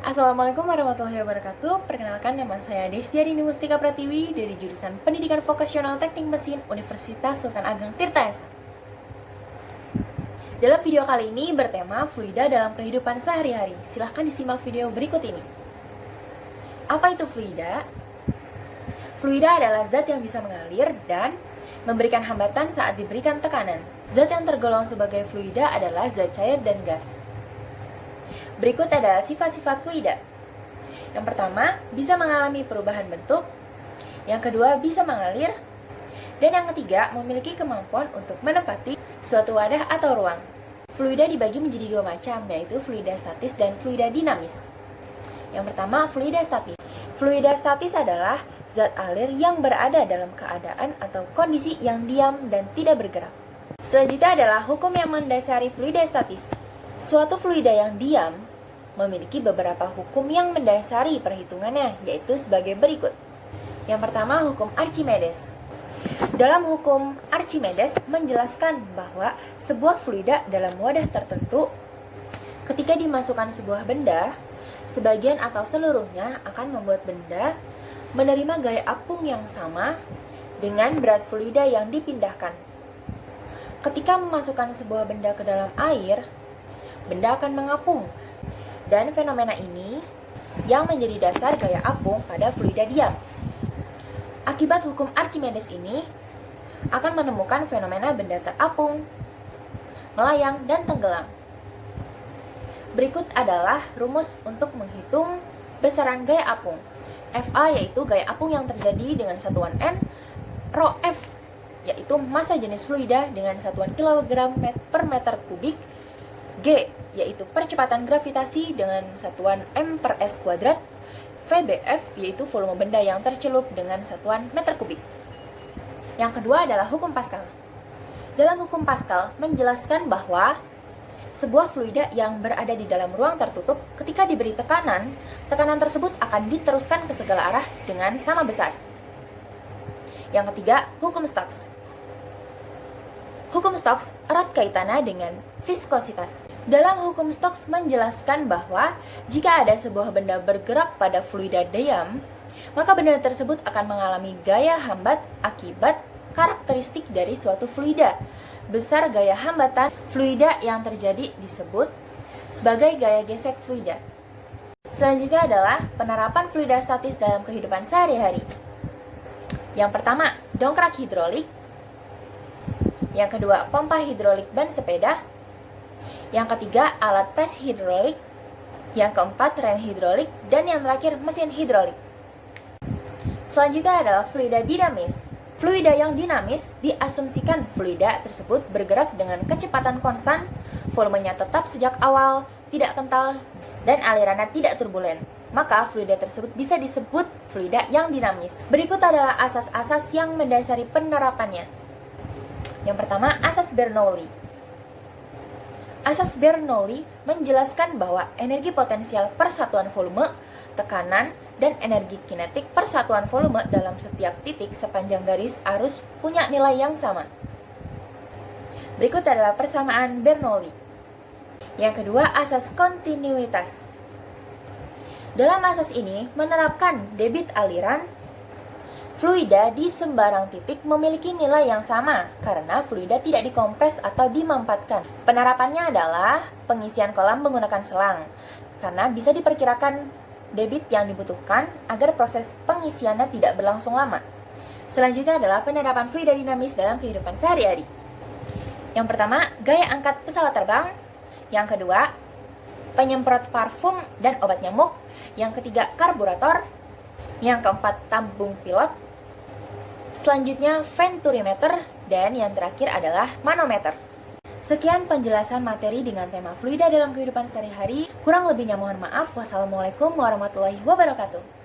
Assalamualaikum warahmatullahi wabarakatuh. Perkenalkan, nama saya Destiarini Mustika Pratiwi dari jurusan Pendidikan Vokasional Teknik Mesin Universitas Sultan Ageng Tirtayasa. Dalam video kali ini bertema fluida dalam kehidupan sehari-hari. Silahkan disimak video berikut ini. Apa itu fluida? Fluida adalah zat yang bisa mengalir dan memberikan hambatan saat diberikan tekanan. Zat yang tergolong sebagai fluida adalah zat cair dan gas. Berikut adalah sifat-sifat fluida. Yang pertama, bisa mengalami perubahan bentuk. Yang kedua, bisa mengalir. Dan yang ketiga, memiliki kemampuan untuk menempati suatu wadah atau ruang. Fluida dibagi menjadi dua macam, yaitu fluida statis dan fluida dinamis. Yang pertama, fluida statis. Fluida statis adalah zat alir yang berada dalam keadaan atau kondisi yang diam dan tidak bergerak. Selanjutnya adalah hukum yang mendasari fluida statis. Suatu fluida yang diam memiliki beberapa hukum yang mendasari perhitungannya, yaitu sebagai berikut. Yang pertama, hukum Archimedes. Dalam hukum Archimedes menjelaskan bahwa sebuah fluida dalam wadah tertentu, ketika dimasukkan sebuah benda, sebagian atau seluruhnya akan membuat benda menerima gaya apung yang sama dengan berat fluida yang dipindahkan. Ketika memasukkan sebuah benda ke dalam air, benda akan mengapung, dan fenomena ini yang menjadi dasar gaya apung pada fluida diam. Akibat hukum Archimedes ini akan menemukan fenomena benda terapung, melayang, dan tenggelam. Berikut adalah rumus untuk menghitung besaran gaya apung. Fa yaitu gaya apung yang terjadi dengan satuan N, Rho F yaitu massa jenis fluida dengan satuan kilogram per meter kubik, G yaitu percepatan gravitasi dengan satuan m per s kuadrat, VBF yaitu volume benda yang tercelup dengan satuan meter kubik. Yang kedua adalah hukum Pascal. Dalam hukum Pascal menjelaskan bahwa sebuah fluida yang berada di dalam ruang tertutup ketika diberi tekanan, tekanan tersebut akan diteruskan ke segala arah dengan sama besar. Yang ketiga, hukum Stokes. Hukum Stokes erat kaitannya dengan viskositas. Dalam hukum Stokes menjelaskan bahwa jika ada sebuah benda bergerak pada fluida diam, maka benda tersebut akan mengalami gaya hambat akibat karakteristik dari suatu fluida. Besar gaya hambatan fluida yang terjadi disebut sebagai gaya gesek fluida. Selanjutnya adalah penerapan fluida statis dalam kehidupan sehari-hari. Yang pertama, dongkrak hidrolik. Yang kedua, pompa hidrolik ban sepeda. Yang ketiga, alat pres hidrolik. Yang keempat, rem hidrolik. Dan yang terakhir, mesin hidrolik. Selanjutnya adalah fluida dinamis. Fluida yang dinamis diasumsikan fluida tersebut bergerak dengan kecepatan konstan, volumenya tetap sejak awal, tidak kental, dan alirannya tidak turbulen. Maka fluida tersebut bisa disebut fluida yang dinamis. Berikut adalah asas-asas yang mendasari penerapannya. Yang pertama, asas Bernoulli. Asas Bernoulli menjelaskan bahwa energi potensial per satuan volume, tekanan, dan energi kinetik per satuan volume dalam setiap titik sepanjang garis arus punya nilai yang sama. Berikut adalah persamaan Bernoulli. Yang kedua, asas kontinuitas. Dalam asas ini menerapkan debit aliran fluida di sembarang titik memiliki nilai yang sama karena fluida tidak dikompres atau dimampatkan. Penerapannya adalah pengisian kolam menggunakan selang karena bisa diperkirakan debit yang dibutuhkan agar proses pengisiannya tidak berlangsung lama. Selanjutnya adalah penerapan fluida dinamis dalam kehidupan sehari-hari. Yang pertama, gaya angkat pesawat terbang. Yang kedua, penyemprot parfum dan obat nyamuk. Yang ketiga, karburator. Yang keempat, tabung pilot. Selanjutnya, venturimeter. Dan yang terakhir adalah manometer. Sekian penjelasan materi dengan tema fluida dalam kehidupan sehari-hari. Kurang lebihnya mohon maaf. Wassalamualaikum warahmatullahi wabarakatuh.